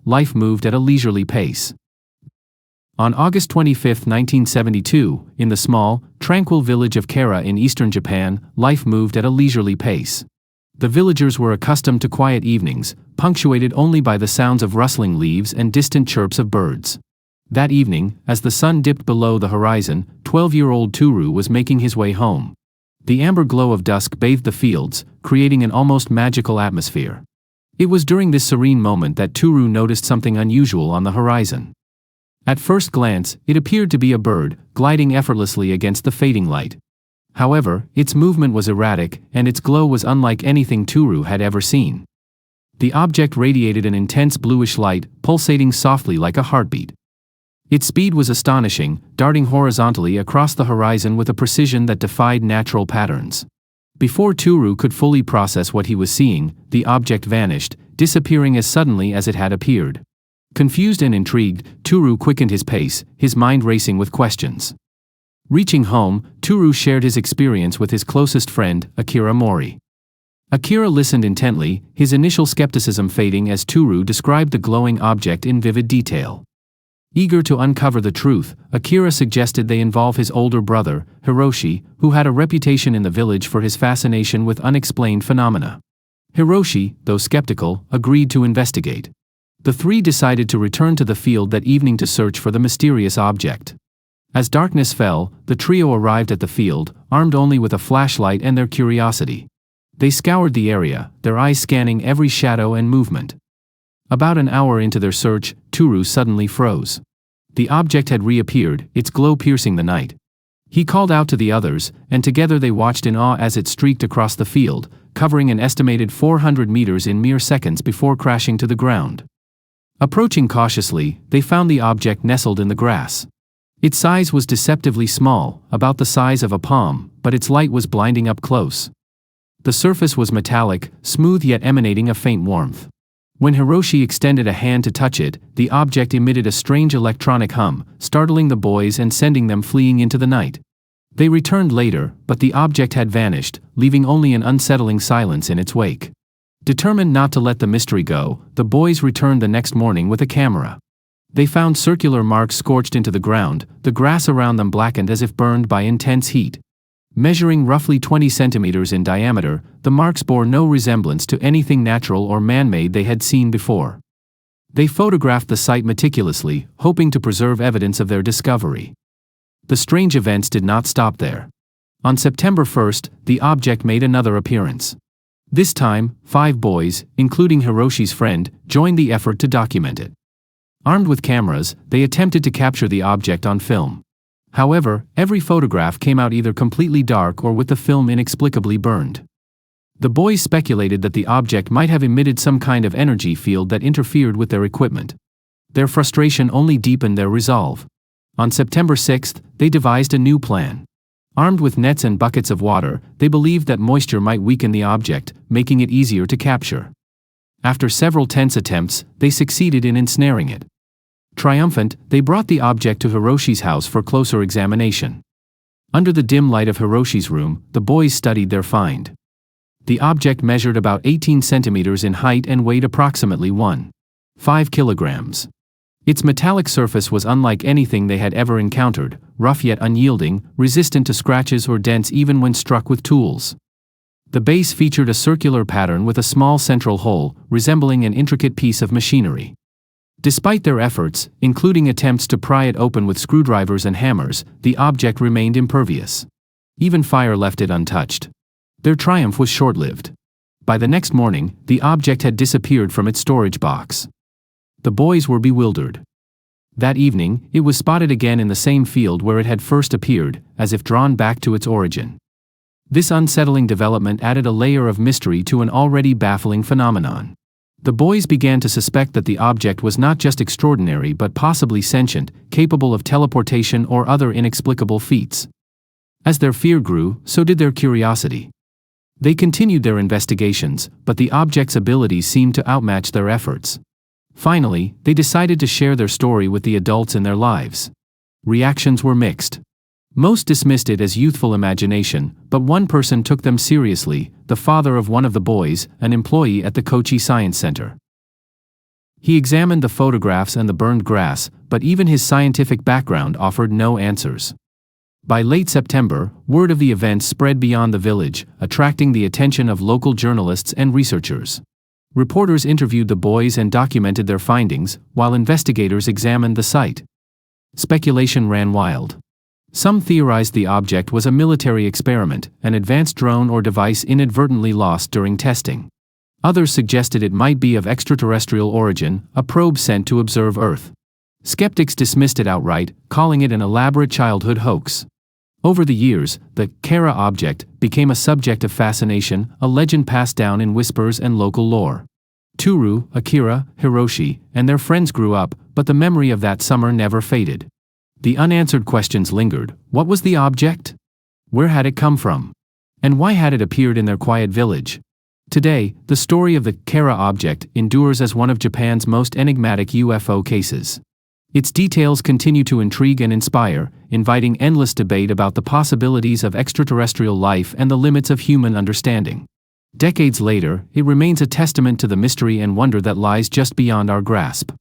life moved at a leisurely pace. On August 25, 1972, in the small, tranquil village of Kera in eastern Japan, life moved at a leisurely pace. The villagers were accustomed to quiet evenings, punctuated only by the sounds of rustling leaves and distant chirps of birds. That evening, as the sun dipped below the horizon, 12-year-old Toru was making his way home. The amber glow of dusk bathed the fields, creating an almost magical atmosphere. It was during this serene moment that Toru noticed something unusual on the horizon. At first glance, it appeared to be a bird, gliding effortlessly against the fading light. However, its movement was erratic, and its glow was unlike anything Toru had ever seen. The object radiated an intense bluish light, pulsating softly like a heartbeat. Its speed was astonishing, darting horizontally across the horizon with a precision that defied natural patterns. Before Toru could fully process what he was seeing, the object vanished, disappearing as suddenly as it had appeared. Confused and intrigued, Toru quickened his pace, his mind racing with questions. Reaching home, Toru shared his experience with his closest friend, Akira Mori. Akira listened intently, his initial skepticism fading as Toru described the glowing object in vivid detail. Eager to uncover the truth, Akira suggested they involve his older brother, Hiroshi, who had a reputation in the village for his fascination with unexplained phenomena. Hiroshi, though skeptical, agreed to investigate. The three decided to return to the field that evening to search for the mysterious object. As darkness fell, the trio arrived at the field, armed only with a flashlight and their curiosity. They scoured the area, their eyes scanning every shadow and movement. About an hour into their search, Toru suddenly froze. The object had reappeared, its glow piercing the night. He called out to the others, and together they watched in awe as it streaked across the field, covering an estimated 400 meters in mere seconds before crashing to the ground. Approaching cautiously, they found the object nestled in the grass. Its size was deceptively small, about the size of a palm, but its light was blinding up close. The surface was metallic, smooth yet emanating a faint warmth. When Hiroshi extended a hand to touch it, the object emitted a strange electronic hum, startling the boys and sending them fleeing into the night. They returned later, but the object had vanished, leaving only an unsettling silence in its wake. Determined not to let the mystery go, the boys returned the next morning with a camera. They found circular marks scorched into the ground, the grass around them blackened as if burned by intense heat. Measuring roughly 20 centimeters in diameter, the marks bore no resemblance to anything natural or man-made they had seen before. They photographed the site meticulously, hoping to preserve evidence of their discovery. The strange events did not stop there. On September 1st, the object made another appearance. This time, 5 boys, including Hiroshi's friend, joined the effort to document it. Armed with cameras, they attempted to capture the object on film. However, every photograph came out either completely dark or with the film inexplicably burned. The boys speculated that the object might have emitted some kind of energy field that interfered with their equipment. Their frustration only deepened their resolve. On September 6th, they devised a new plan. Armed with nets and buckets of water, they believed that moisture might weaken the object, making it easier to capture. After several tense attempts, they succeeded in ensnaring it. Triumphant, they brought the object to Hiroshi's house for closer examination. Under the dim light of Hiroshi's room, the boys studied their find. The object measured about 18 centimeters in height and weighed approximately 1.5 kilograms. Its metallic surface was unlike anything they had ever encountered, rough yet unyielding, resistant to scratches or dents even when struck with tools. The base featured a circular pattern with a small central hole, resembling an intricate piece of machinery. Despite their efforts, including attempts to pry it open with screwdrivers and hammers, the object remained impervious. Even fire left it untouched. Their triumph was short-lived. By the next morning, the object had disappeared from its storage box. The boys were bewildered. That evening, it was spotted again in the same field where it had first appeared, as if drawn back to its origin. This unsettling development added a layer of mystery to an already baffling phenomenon. The boys began to suspect that the object was not just extraordinary but possibly sentient, capable of teleportation or other inexplicable feats. As their fear grew, so did their curiosity. They continued their investigations, but the object's abilities seemed to outmatch their efforts. Finally, they decided to share their story with the adults in their lives. Reactions were mixed. Most dismissed it as youthful imagination, but one person took them seriously, the father of one of the boys, an employee at the Kochi Science Center. He examined the photographs and the burned grass, but even his scientific background offered no answers. By late September, word of the event spread beyond the village, attracting the attention of local journalists and researchers. Reporters interviewed the boys and documented their findings, while investigators examined the site. Speculation ran wild. Some theorized the object was a military experiment, an advanced drone or device inadvertently lost during testing. Others suggested it might be of extraterrestrial origin, a probe sent to observe Earth. Skeptics dismissed it outright, calling it an elaborate childhood hoax. Over the years, the Kera object became a subject of fascination, a legend passed down in whispers and local lore. Toru, Akira, Hiroshi, and their friends grew up, but the memory of that summer never faded. The unanswered questions lingered. What was the object? Where had it come from? And why had it appeared in their quiet village? Today, the story of the Kera object endures as one of Japan's most enigmatic UFO cases. Its details continue to intrigue and inspire, inviting endless debate about the possibilities of extraterrestrial life and the limits of human understanding. Decades later, it remains a testament to the mystery and wonder that lies just beyond our grasp.